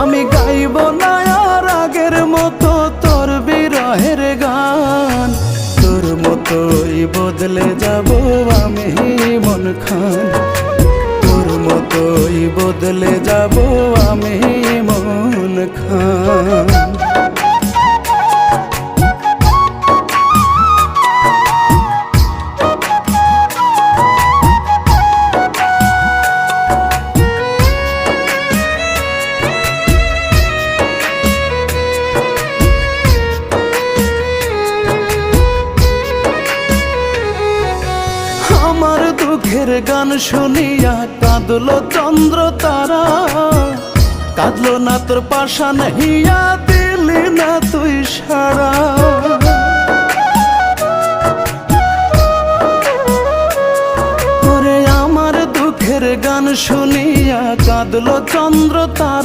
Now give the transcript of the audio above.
আমি গাইব না আর আগের মতো তোর বিরহের গান, তোর মতোই বদলে যাব আমি মন খান, তোর মতোই বদলে যাব আমি মন খান। আমার দুঃখের গান শুনিয়া কাঁদলো চন্দ্র তারা, কাঁদলো না তোর পাশান হিয়া, দিলি না তুই সারা। ওরে আমার দুঃখের গান শুনিয়া কাঁদলো চন্দ্র তারা।